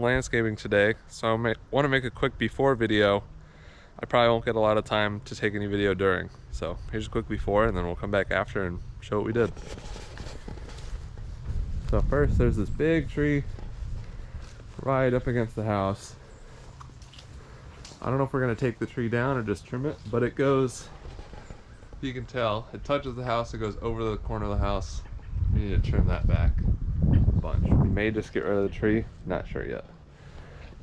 landscaping today, so I want to make a quick before video. I probably won't get a lot of time to take any video during. So here's a quick before, and then we'll come back after and show what we did. So first, there's this big tree right up against the house. I don't know if we're gonna take the tree down or just trim it, but it goes, you can tell, it touches the house, it goes over the corner of the house. We need to trim that back a bunch. We may just get rid of the tree, not sure yet.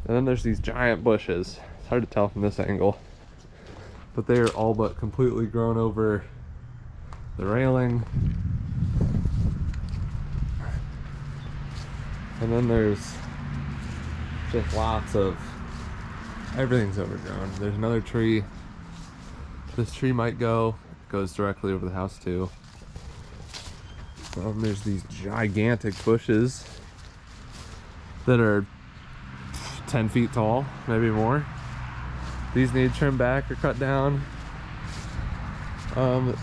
And then there's these giant bushes. It's hard to tell from this angle, but they are all but completely grown over the railing. And then there's just lots of, everything's overgrown. There's another tree. This tree might go, it goes directly over the house too. There's these gigantic bushes that are 10 feet tall, maybe more. These need trimmed back or cut down.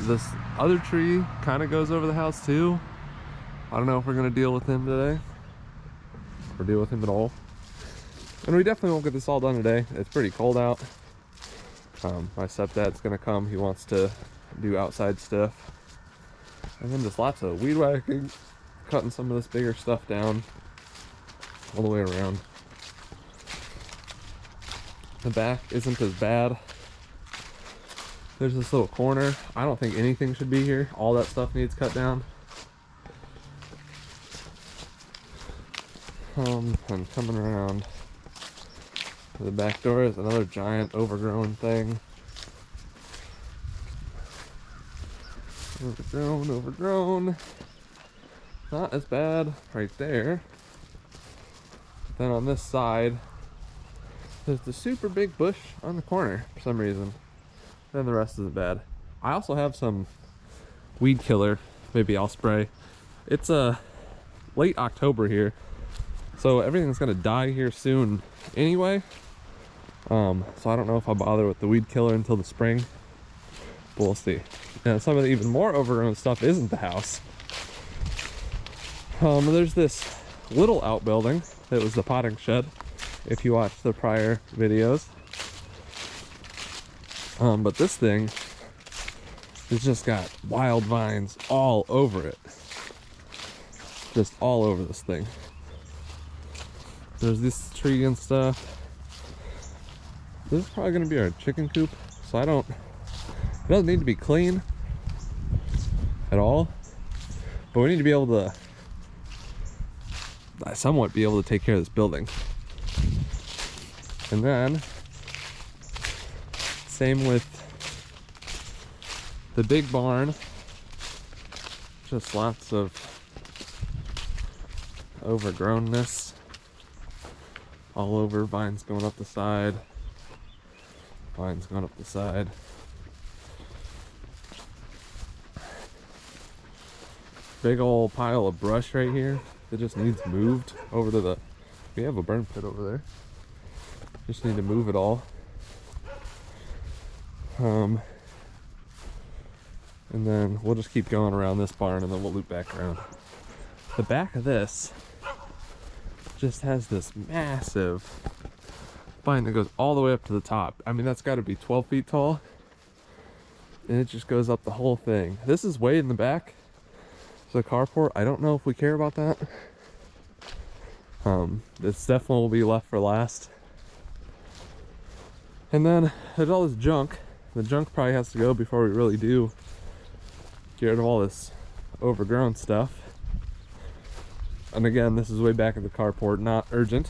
This other tree kind of goes over the house too. I don't know if we're gonna deal with him today or deal with him at all. And we definitely won't get this all done today. It's pretty cold out. My stepdad's gonna come. He wants to do outside stuff. And then just lots of weed whacking, cutting some of this bigger stuff down all the way around. The back isn't as bad. There's this little corner. I don't think anything should be here. All that stuff needs cut down. And coming around to the back door is another giant overgrown thing. Overgrown. Not as bad right there. But then on this side, there's the super big bush on the corner for some reason. Then the rest isn't bad. I also have some weed killer. Maybe I'll spray. It's late October here, so everything's gonna die here soon anyway. So I don't know if I'll bother with the weed killer until the spring, but we'll see. And some of the even more overgrown stuff isn't the house. There's this little outbuilding that was the potting shed, if you watched the prior videos. But this thing has just got wild vines all over it. Just all over this thing. There's this tree and stuff. This is probably gonna be our chicken coop, so it doesn't need to be clean at all, but we need to be able to somewhat be able to take care of this building. And then same with the big barn, just lots of overgrownness all over, vines going up the side, vines going up the side. Big old pile of brush right here that just needs moved over to we have a burn pit over there. Just need to move it all. And then we'll just keep going around this barn and then we'll loop back around. The back of this just has this massive vine that goes all the way up to the top. I mean, that's got to be 12 feet tall. And it just goes up the whole thing. This is way in the back. So the carport, I don't know if we care about that. This definitely will be left for last. And then there's all this junk. The junk probably has to go before we really do get rid of all this overgrown stuff. And again, this is way back at the carport, not urgent.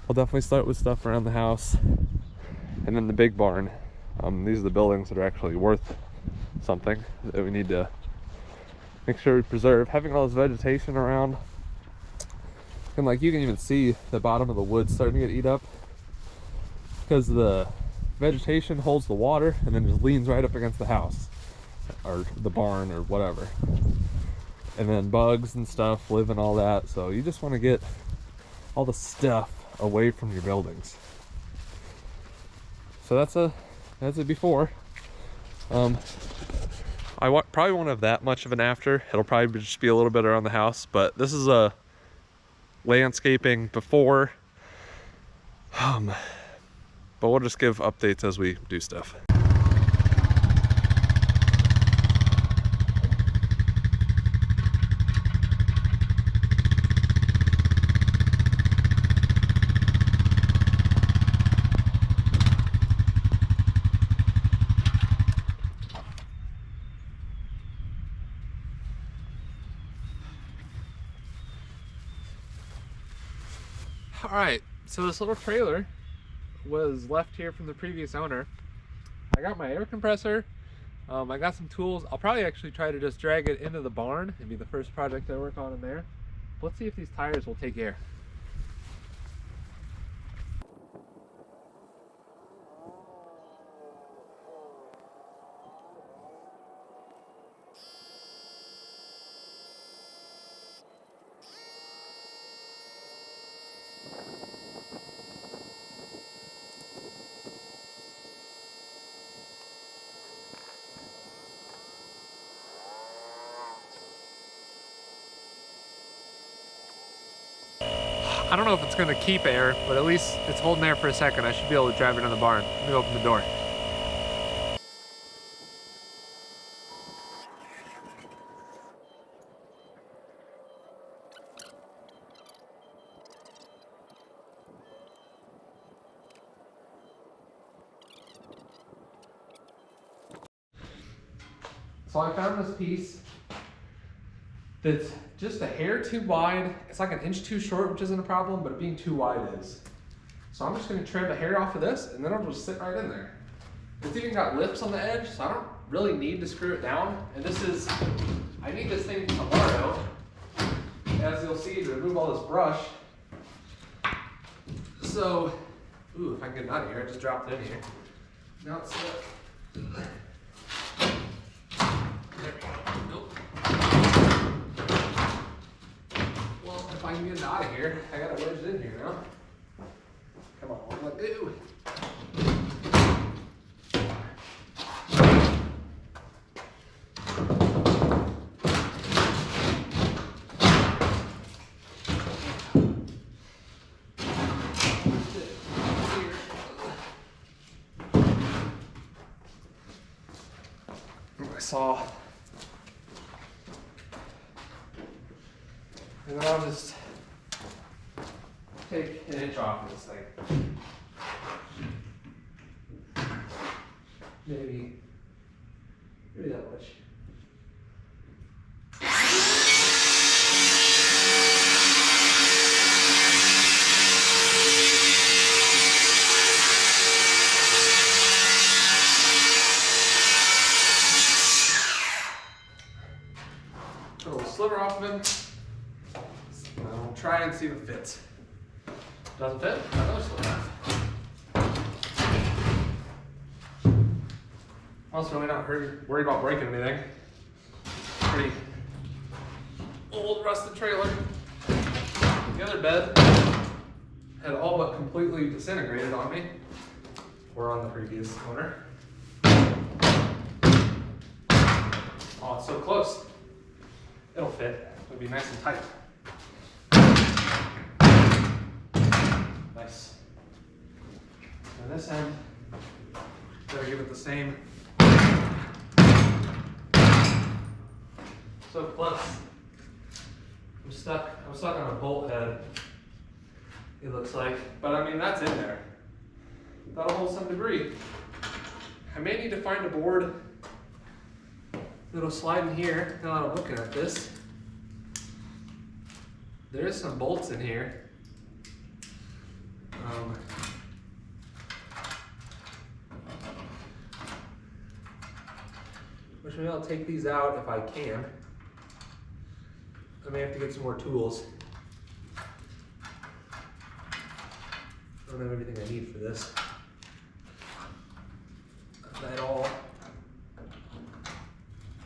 I'll definitely start with stuff around the house. And then the big barn. These are the buildings that are actually worth something that we need to make sure we preserve. Having all this vegetation around, and like you can even see the bottom of the wood starting to get eat up because the vegetation holds the water and then just leans right up against the house or the barn or whatever. And then bugs and stuff live in all that, so you just want to get all the stuff away from your buildings. So that's a before. I probably won't have that much of an after. It'll probably just be a little bit around the house, but this is a landscaping before. But we'll just give updates as we do stuff. All right, so this little trailer was left here from the previous owner. I got my air compressor, I got some tools. I'll probably actually try to just drag it into the barn. It'd be the first project I work on in there. Let's see if these tires will take air. I don't know if it's going to keep air, but at least it's holding air for a second. I should be able to drive it in the barn. Let me open the door. So I found this piece that's just a hair too wide. It's like an inch too short, which isn't a problem, but it being too wide is. So I'm just gonna trim a hair off of this and then it'll just sit right in there. It's even got lips on the edge, so I don't really need to screw it down. And this is, I need this thing tomorrow, as you'll see, to remove all this brush. So, ooh, if I can get it out of here, I just dropped it in here. Now it's stuck. Nope. Well, if I can get it out of here, I gotta wedge it in here now. Come on, let go. I saw. And then I'll just take an inch off of this thing. Maybe that much. Put a little sliver off of him. I'll try and see if it fits. Doesn't fit? Another sliver. Also, really not worried about breaking anything. Pretty old rusted trailer. The other bed had all but completely disintegrated on me, or on the previous owner. Oh, it's so close. It'll fit. It'll be nice and tight. Nice. And this end, gotta give it the same. So close. I'm stuck on a bolt head, it looks like. But I mean, that's in there. That'll hold some debris. I may need to find a board that'll slide in here. Now that I'm looking at this, there's some bolts in here. Which maybe I'll take these out if I can. I may have to get some more tools. I don't have everything I need for this. At all.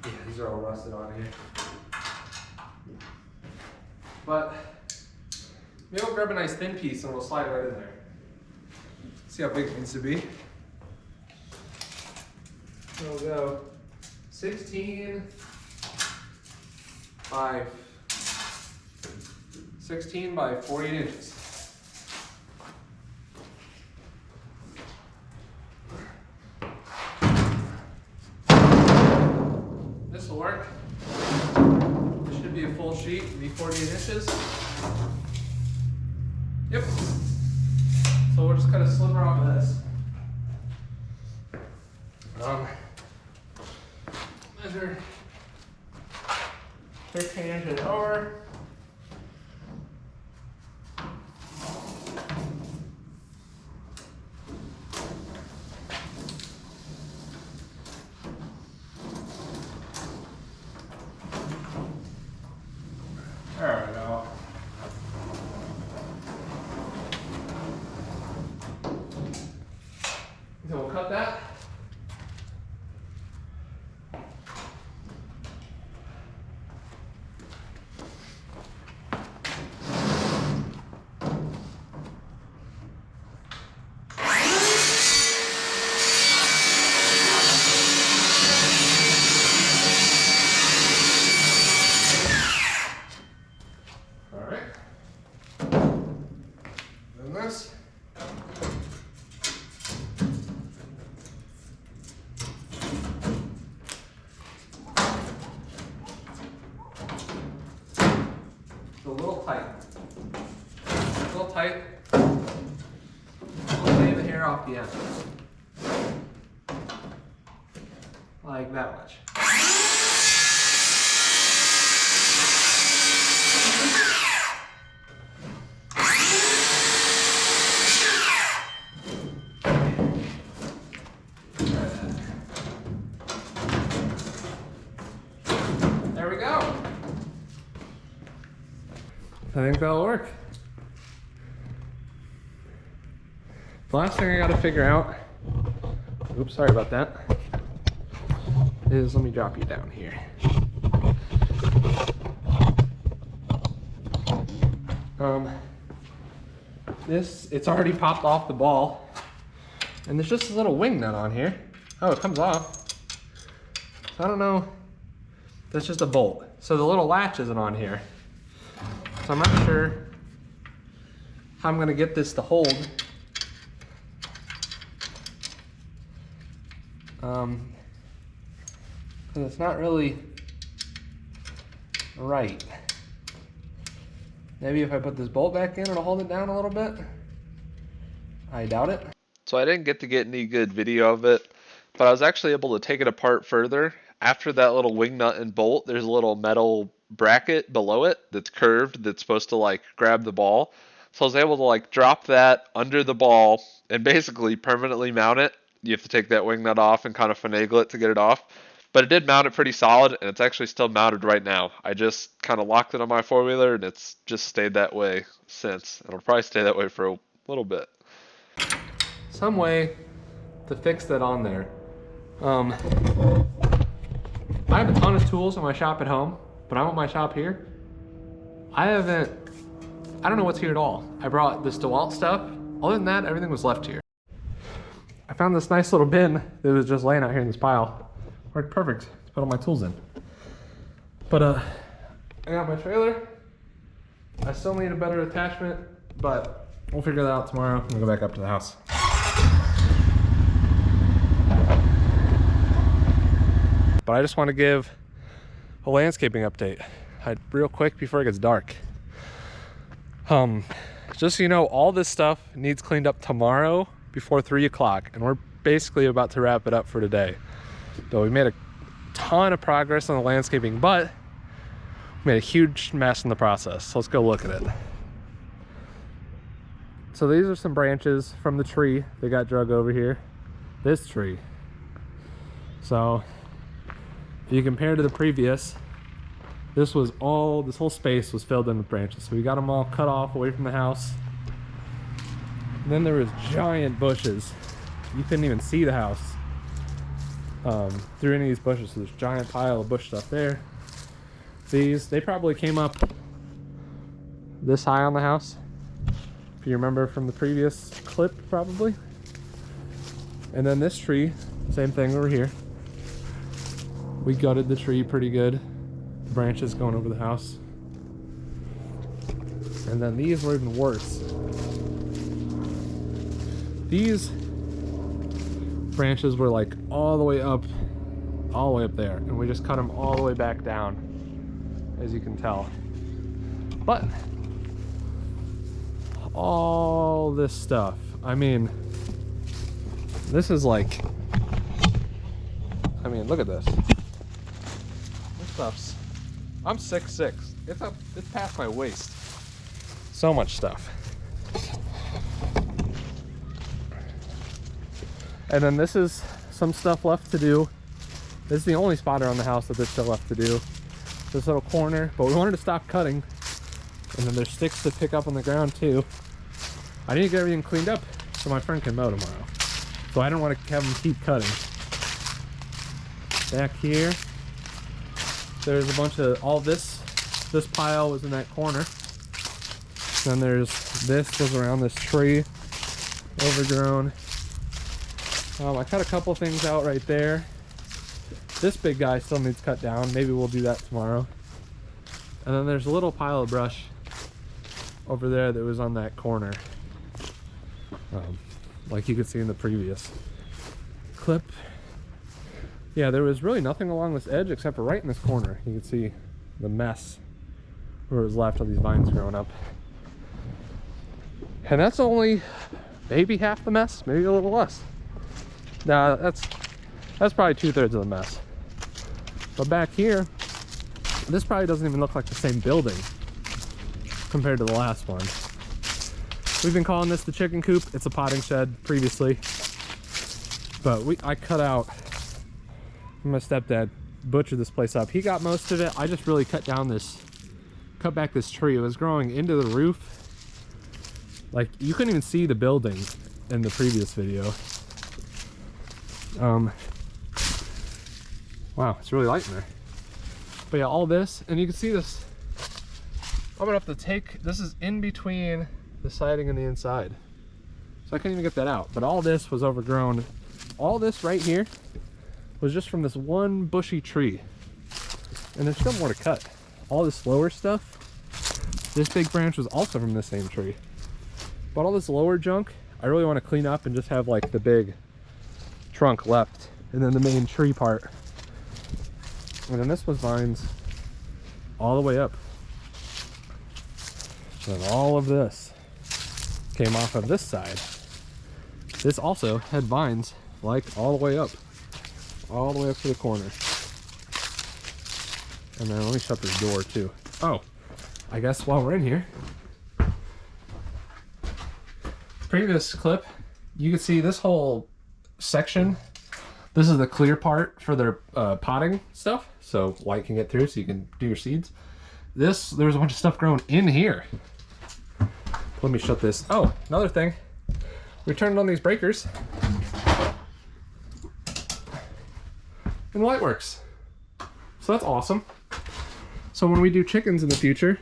Yeah, these are all rusted on here. But maybe I'll grab a nice thin piece and we'll slide it right in there. See how big it needs to be. So we'll go 16 by 48 inches. 48 inches. Yep. So we'll just cut a sliver off of this. Measure 13 inches over. There we go. So we'll cut that. This. It's a little tight. A little tight. We'll lay the hair off the end. Like that much. There we go. I think that'll work. The last thing I gotta figure out, oops, sorry about that, is let me drop you down here. It's already popped off the ball, and there's just a little wing nut on here. Oh, it comes off. So I don't know. That's just a bolt. So the little latch isn't on here. So I'm not sure how I'm gonna get this to hold. Because it's not really right. Maybe if I put this bolt back in, it'll hold it down a little bit. I doubt it. So I didn't get to get any good video of it, but I was actually able to take it apart further. After that little wing nut and bolt, there's a little metal bracket below it that's curved that's supposed to like grab the ball. So I was able to like drop that under the ball and basically permanently mount it. You have to take that wing nut off and kind of finagle it to get it off. But it did mount it pretty solid, and it's actually still mounted right now. I just kind of locked it on my four-wheeler, and it's just stayed that way since. It'll probably stay that way for a little bit. Some way to fix that on there. I have a ton of tools in my shop at home, but I'm at my shop here. I don't know what's here at all. I brought this DeWalt stuff. Other than that, everything was left here. I found this nice little bin that was just laying out here in this pile. Worked perfect to put all my tools in. But I got my trailer. I still need a better attachment, but we'll figure that out tomorrow. I'm gonna go back up to the house. But I just want to give a landscaping update real quick before it gets dark. Just so you know, all this stuff needs cleaned up tomorrow before 3 o'clock, and we're basically about to wrap it up for today. So we made a ton of progress on the landscaping, but we made a huge mess in the process. So let's go look at it. So these are some branches from the tree that got drug over here. This tree. So if you compare to the previous, this whole space was filled in with branches. So we got them all cut off away from the house. And then there was giant bushes. You couldn't even see the house through any of these bushes. So there's a giant pile of bush stuff there. They probably came up this high on the house, if you remember from the previous clip, probably. And then this tree, same thing over here. We gutted the tree pretty good. The branches going over the house. And then these were even worse. These branches were like all the way up there, and we just cut them all the way back down, as you can tell. button. All this stuff. I mean, this is like, I mean, look at this. This stuff's, I'm 6'6". It's past my waist. So much stuff. And then this is some stuff left to do. This is the only spot around the house that there's still left to do. This little corner, but we wanted to stop cutting. And then there's sticks to pick up on the ground too. I need to get everything cleaned up so my friend can mow tomorrow. So I don't want to have him keep cutting. Back here, there's a bunch of, all this pile was in that corner. Then there's, this was around this tree, overgrown. I cut a couple things out right there. This big guy still needs cut down. Maybe we'll do that tomorrow. And then there's a little pile of brush over there that was on that corner. Like you could see in the previous clip. Yeah, there was really nothing along this edge except for right in this corner. You can see the mess where it was left of these vines growing up. And that's only maybe half the mess, maybe a little less. Nah, that's probably 2/3 of the mess. But back here, this probably doesn't even look like the same building compared to the last one. We've been calling this the chicken coop. It's a potting shed previously. But I cut out, my stepdad butchered this place up. He got most of it. I just really cut back this tree. It was growing into the roof. Like, you couldn't even see the building in the previous video. Wow, it's really light in there. But yeah, all this, and you can see this. I'm gonna have to take, this is in between the siding and the inside. So I couldn't even get that out. But all this was overgrown. All this right here was just from this one bushy tree. And there's still more to cut. All this lower stuff, this big branch was also from the same tree. But all this lower junk, I really want to clean up and just have like the big trunk left. And then the main tree part. And then this was vines all the way up. And all of this came off of this side. This also had vines like all the way up to the corner. And then let me shut this door too. Oh, I guess while we're in here, previous clip, you can see this whole section. This is the clear part for their potting stuff, so light can get through so you can do your seeds. There's a bunch of stuff growing in here. Let me shut this. Oh, another thing. We turned on these breakers. And the light works. So that's awesome. So when we do chickens in the future,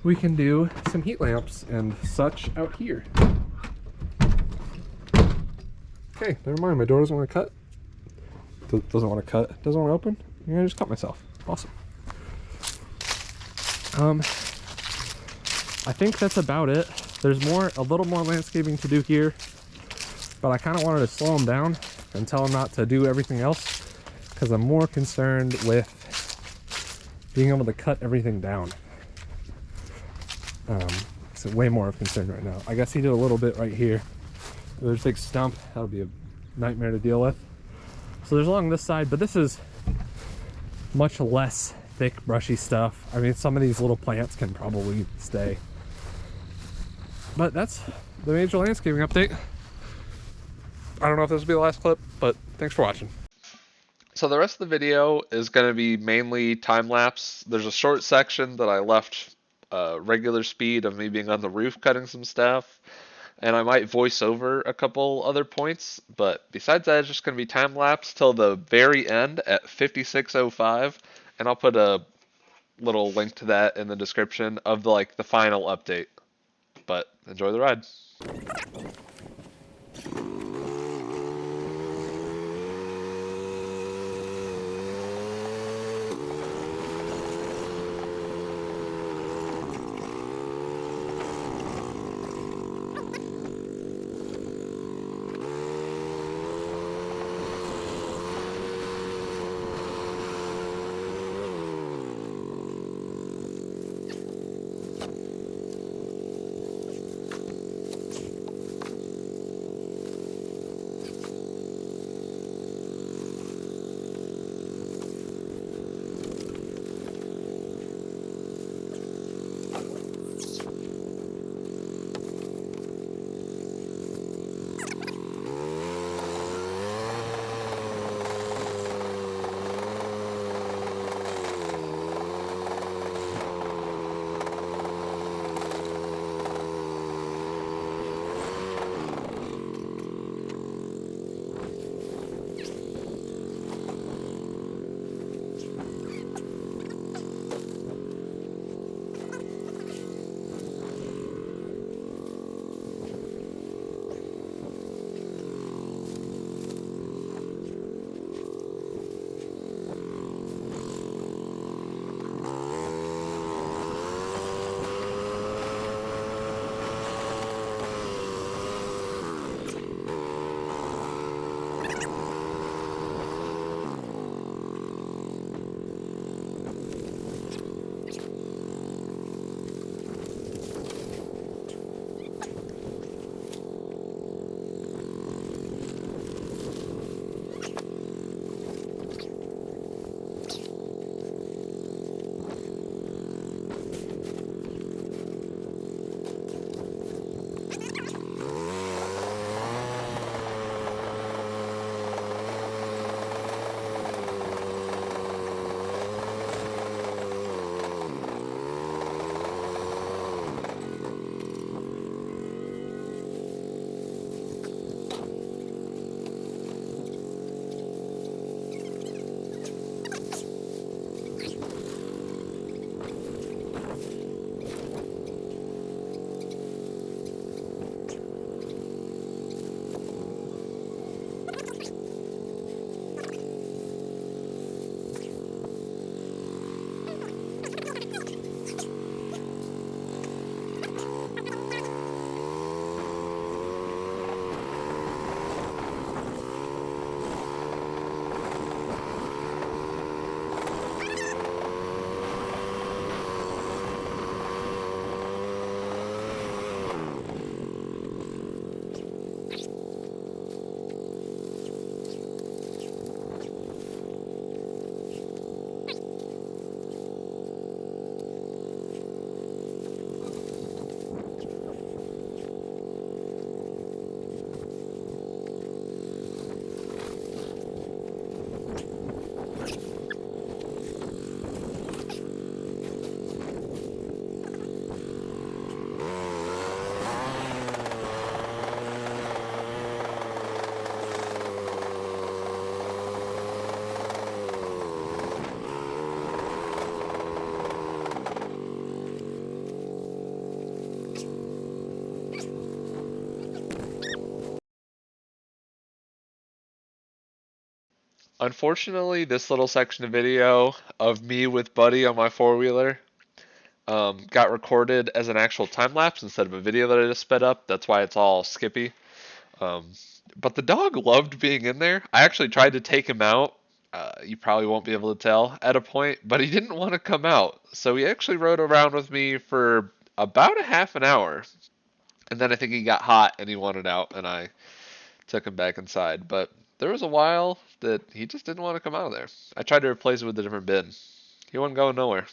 we can do some heat lamps and such out here. Okay, never mind. My door doesn't want to cut. Doesn't want to cut. Doesn't want to open. Yeah, I just cut myself. Awesome. I think that's about it. There's a little more landscaping to do here, but I kind of wanted to slow them down and tell them not to do everything else because I'm more concerned with being able to cut everything down. It's way more of concern right now. I guess he did a little bit right here. There's a big stump. That'll be a nightmare to deal with. So there's along this side, but this is much less thick, brushy stuff. I mean, some of these little plants can probably stay. But that's the major landscaping update. I don't know if this will be the last clip, but thanks for watching. So the rest of the video is going to be mainly time lapse. There's a short section that I left regular speed of me being on the roof cutting some stuff. And I might voice over a couple other points, but besides that, it's just going to be time lapse till the very end at 56:05, and I'll put a little link to that in the description of the final update. But enjoy the ride. Unfortunately, this little section of video of me with Buddy on my four-wheeler got recorded as an actual time lapse instead of a video that I just sped up. That's why it's all skippy. Um, but the dog loved being in there. I actually tried to take him out. You probably won't be able to tell at a point, but he didn't want to come out. So he actually rode around with me for about a half an hour. And then I think he got hot and he wanted out, and I took him back inside. But there was a while that he just didn't want to come out of there. I tried to replace it with a different bin. He wasn't going nowhere.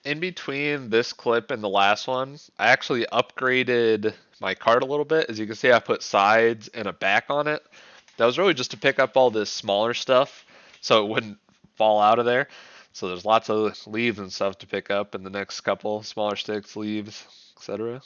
In between this clip and the last one, I actually upgraded my cart a little bit. As you can see, I put sides and a back on it. That was really just to pick up all this smaller stuff so it wouldn't fall out of there. So there's lots of leaves and stuff to pick up in the next couple, smaller sticks, leaves, etc.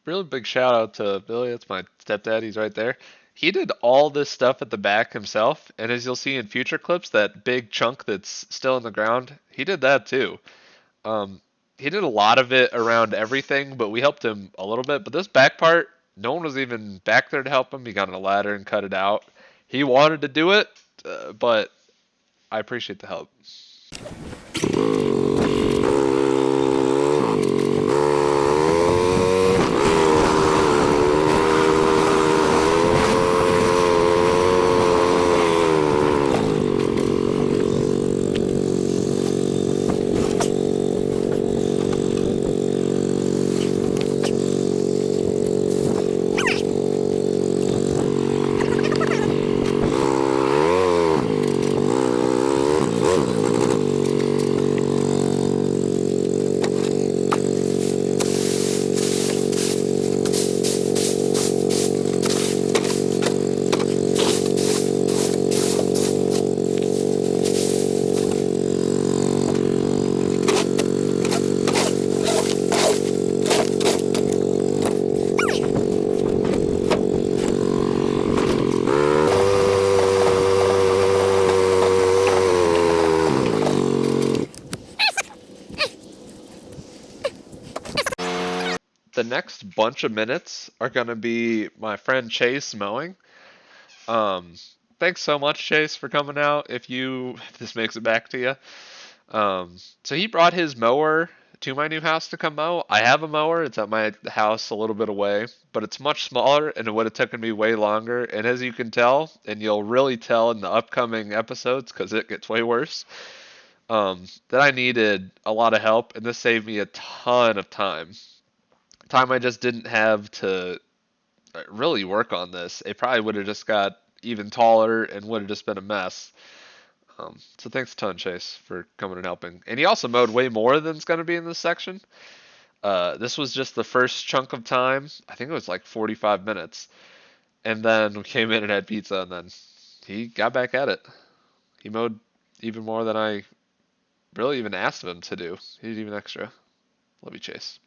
Really big shout out to Billy. That's my stepdad. He's right there. He did all this stuff at the back himself, and as you'll see in future clips, that big chunk that's still in the ground, he did that too. Um, he did a lot of it around everything, but we helped him a little bit. But this back part, no one was even back there to help him. He got on a ladder and cut it out. He wanted to do it, but I appreciate the help. next bunch of minutes are going to be my friend Chase mowing. Um, Thanks so much, Chase, for coming out. If this makes it back to you. So he brought his mower to my new house to come mow. I have a mower. It's at my house a little bit away, but it's much smaller and it would have taken me way longer. And as you can tell, and you'll really tell in the upcoming episodes because it gets way worse, that I needed a lot of help, and this saved me a ton of time. Time I just didn't have to really work on this. It probably would have just got even taller and would have just been a mess. So thanks a ton, Chase, for coming and helping. And he also mowed way more than's going to be in this section. This was just the first chunk of time. I think it was like 45 minutes. And then we came in and had pizza, and then he got back at it. He mowed even more than I really even asked of him to do. He did even extra. Love you, Chase.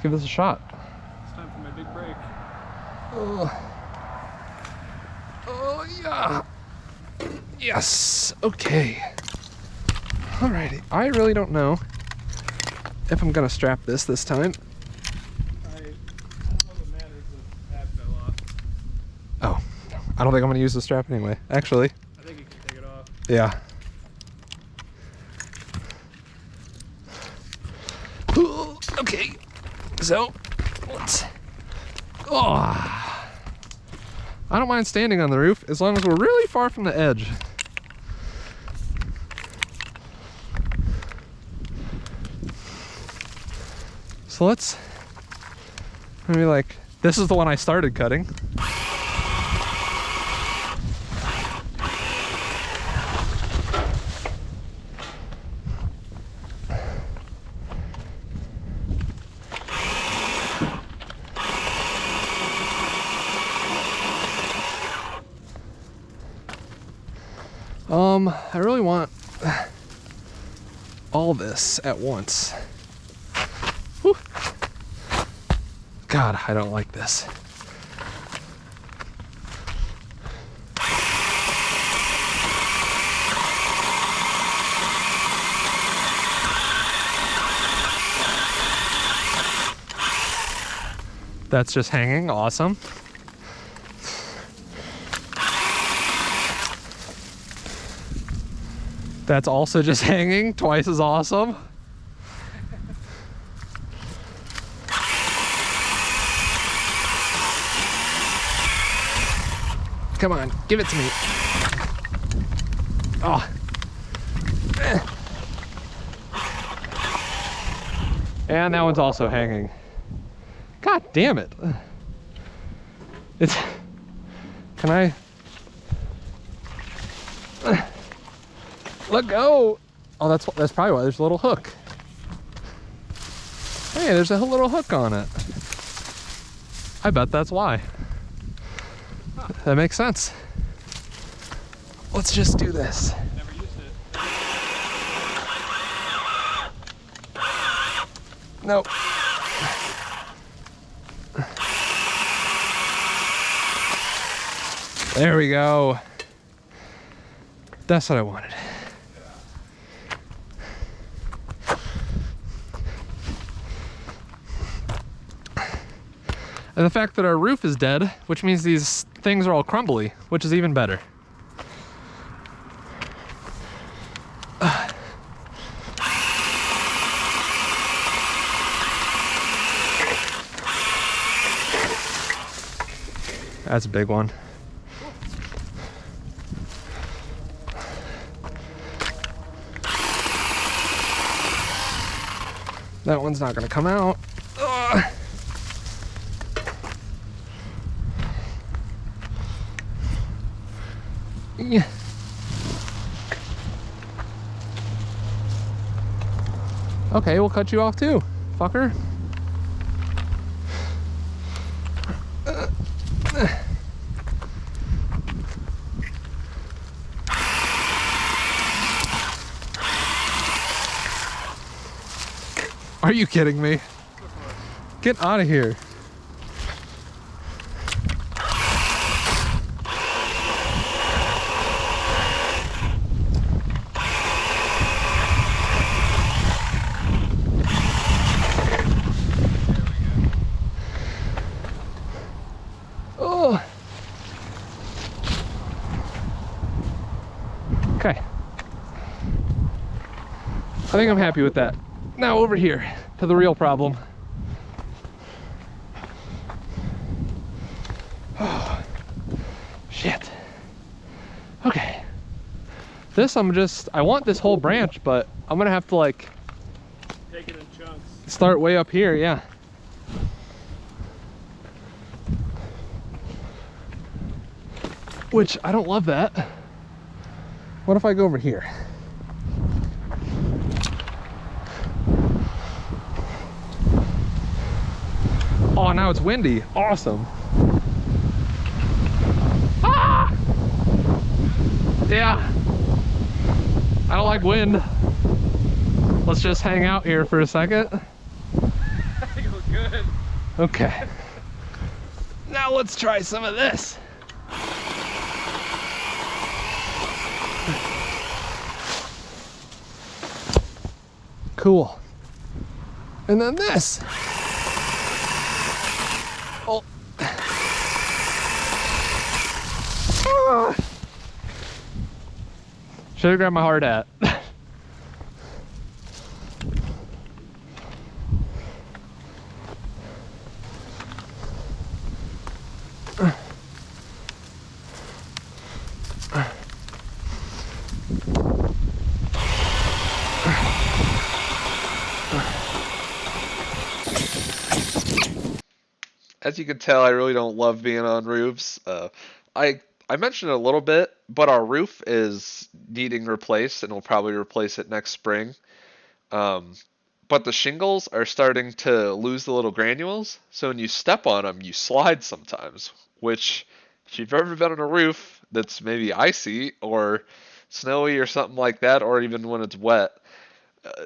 give this a shot. It's time for my big break. Oh yeah. Yes. Okay. Alrighty. I really don't know if I'm gonna strap this time. All that matters is the pad fell off. Oh, I don't think I'm gonna use the strap anyway. Actually. I think you can take it off. Yeah. Ooh, okay. So let's. Oh. I don't mind standing on the roof as long as we're really far from the edge. So let's maybe like, this is the one I started cutting. I really want all this at once. Whew. God, I don't like this. That's just hanging, awesome. That's also just hanging, twice as awesome. Come on, give it to me. Oh. And that one's also hanging. God damn it. It's, can I? Let go. Oh, that's probably why there's a little hook. Hey, there's a little hook on it. I bet that's why. That makes sense. Let's just do this. Never used it. Nope. There we go. That's what I wanted. And the fact that our roof is dead, which means these things are all crumbly, which is even better. That's a big one. That one's not gonna come out. Ugh. Yeah. Okay, we'll cut you off too, fucker. Are you kidding me? Get out of here. Oh. Okay. I think I'm happy with that. Now over here to the real problem. Oh, shit. Okay. This I want this whole branch, but I'm gonna have to like Take it in chunks. start way up here, yeah. Which I don't love that. What if I go over here? Oh, now it's windy. Awesome. Ah! Yeah. I don't like wind. Let's just hang out here for a second. I think it looks good. good. Okay. Now let's try some of this. Cool. And then this. Oh. Should have grabbed my hard hat. As you can tell, I really don't love being on roofs. I mentioned it a little bit, but our roof is needing replaced, and we'll probably replace it next spring. Um, but the shingles are starting to lose the little granules, so when you step on them, you slide sometimes. Which, if you've ever been on a roof that's maybe icy or snowy or something like that, or even when it's wet,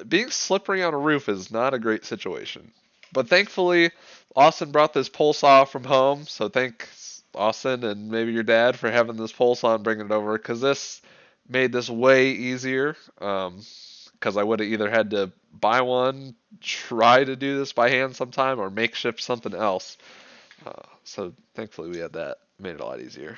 being slippery on a roof is not a great situation. But thankfully, Austin brought this pole saw from home, so thanks Austin and maybe your dad for having this pole saw and bringing it over, because this made this way easier. Because I would have either had to buy one, try to do this by hand sometime, or makeshift something else. So thankfully we had that. Made it a lot easier.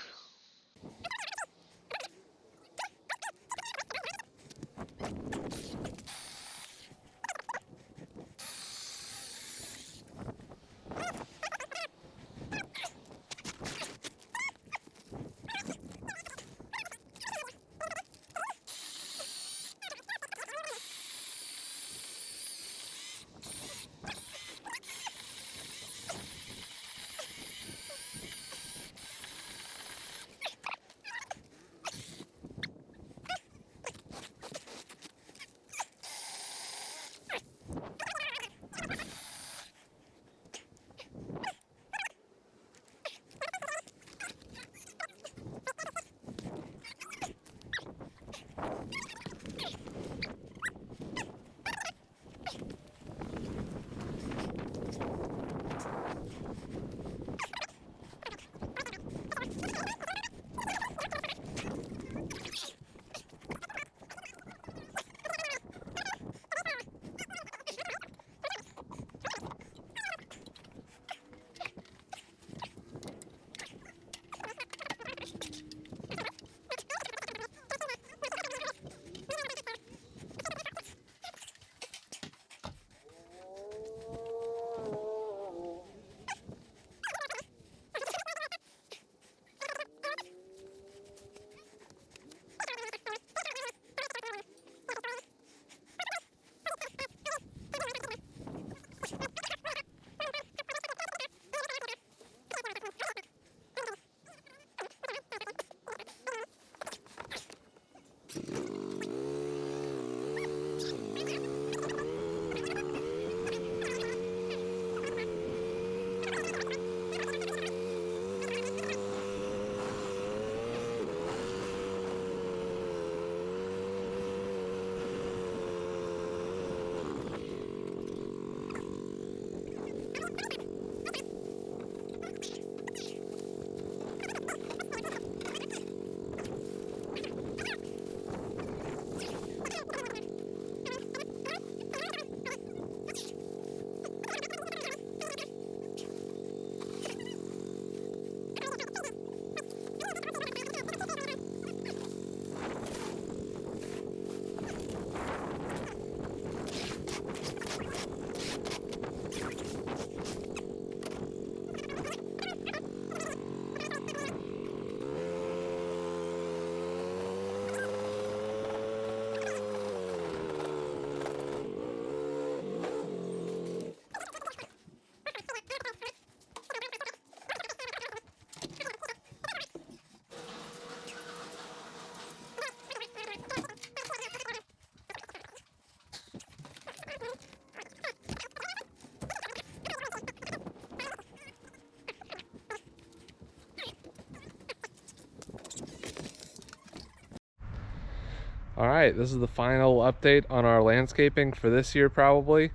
All right, this is the final update on our landscaping for this year probably.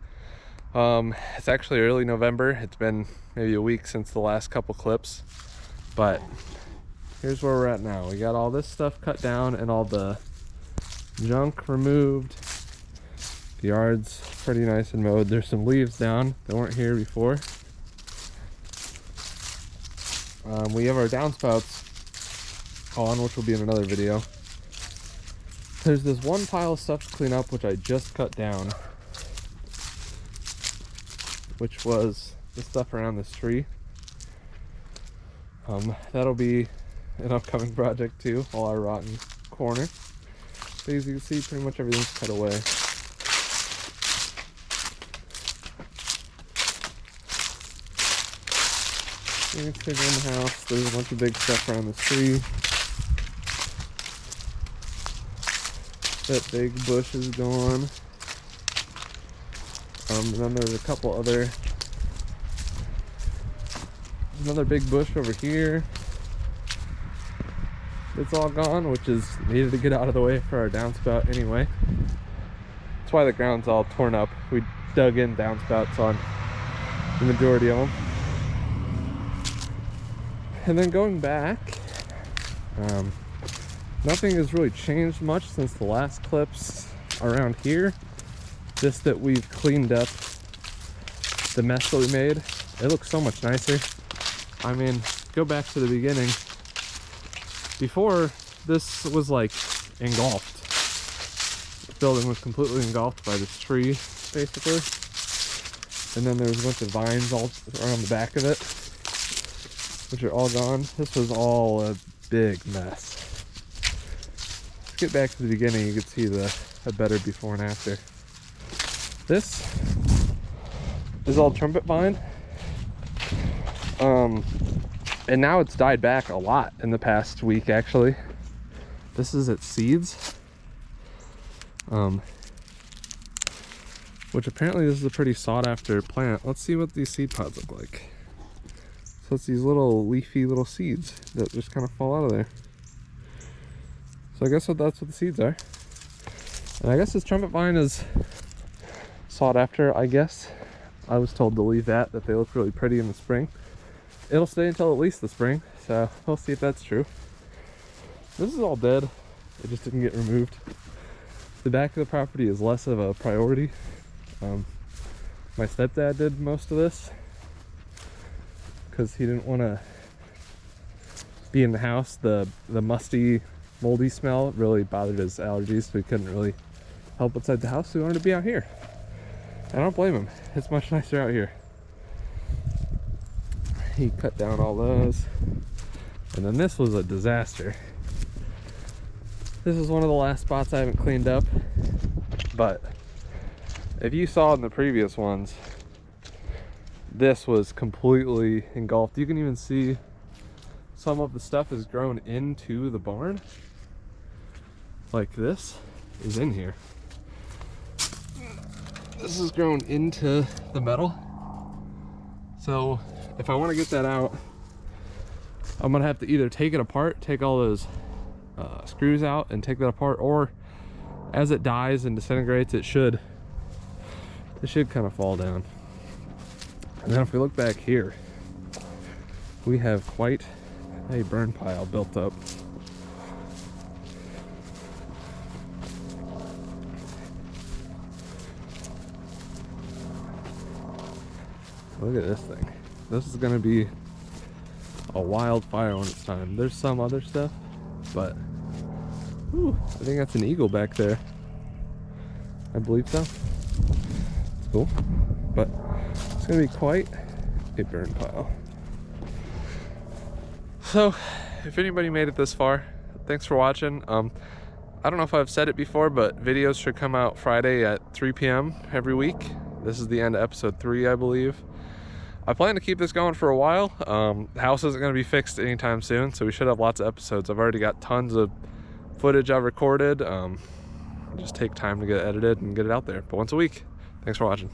It's actually early November. It's been maybe a week since the last couple clips, but here's where we're at now. We got all this stuff cut down and all the junk removed. The yard's pretty nice and mowed. There's some leaves down that weren't here before. We have our downspouts on, which will be in another video. There's this one pile of stuff to clean up, which I just cut down, which was the stuff around this tree. That'll be an upcoming project too, all our rotten corner. So as you can see, pretty much everything's cut away. Let's take around the house. There's a bunch of big stuff around this tree. That big bush is gone. And then there's a couple other. Another big bush over here. It's all gone, which is needed to get out of the way for our downspout anyway. That's why the ground's all torn up. We dug in downspouts on the majority of them. And then going back, nothing has really changed much since the last clips around here. Just that we've cleaned up the mess that we made. It looks so much nicer. I mean, go back to the beginning. Before, this was like engulfed. The building was completely engulfed by this tree, basically. And then there was a bunch of vines all around the back of it, which are all gone. This was all a big mess. Let's get back to the beginning. You can see a better before and after. This is all trumpet vine. And now it's died back a lot in the past week, actually. This is its seeds. Which apparently this is a pretty sought after plant. Let's see what these seed pods look like. So it's these little leafy little seeds that just kind of fall out of there. So I guess that's what the seeds are. And I guess this trumpet vine is sought after, I guess. I was told to leave that they look really pretty in the spring. It'll stay until at least the spring, so we'll see if that's true. This is all dead. It just didn't get removed. The back of the property is less of a priority. My stepdad did most of this because he didn't want to be in the house. The musty, moldy smell really bothered his allergies, so he couldn't really help outside the house, so he wanted to be out here. I don't blame him. It's much nicer out here. He cut down all those. And then this was a disaster. This is one of the last spots I haven't cleaned up. But if you saw in the previous ones, this was completely engulfed. You can even see some of the stuff is grown into the barn. Like this is in here. This is grown into the metal. So if I want to get that out, I'm gonna have to either take it apart, take all those screws out and take that apart, or as it dies and disintegrates, it should kind of fall down. And then if we look back here, we have quite a burn pile built up. Look at this thing. This is gonna be a wildfire when it's time. There's some other stuff, but whew, I think that's an eagle back there. I believe so. It's cool, but it's gonna be quite a burn pile. So, if anybody made it this far, thanks for watching. I don't know if I've said it before, but videos should come out Friday at 3 p.m. every week. This is the end of episode 3, I believe. I plan to keep this going for a while. The house isn't going to be fixed anytime soon, so we should have lots of episodes. I've already got tons of footage I've recorded. Just take time to get edited and get it out there. But once a week. Thanks for watching.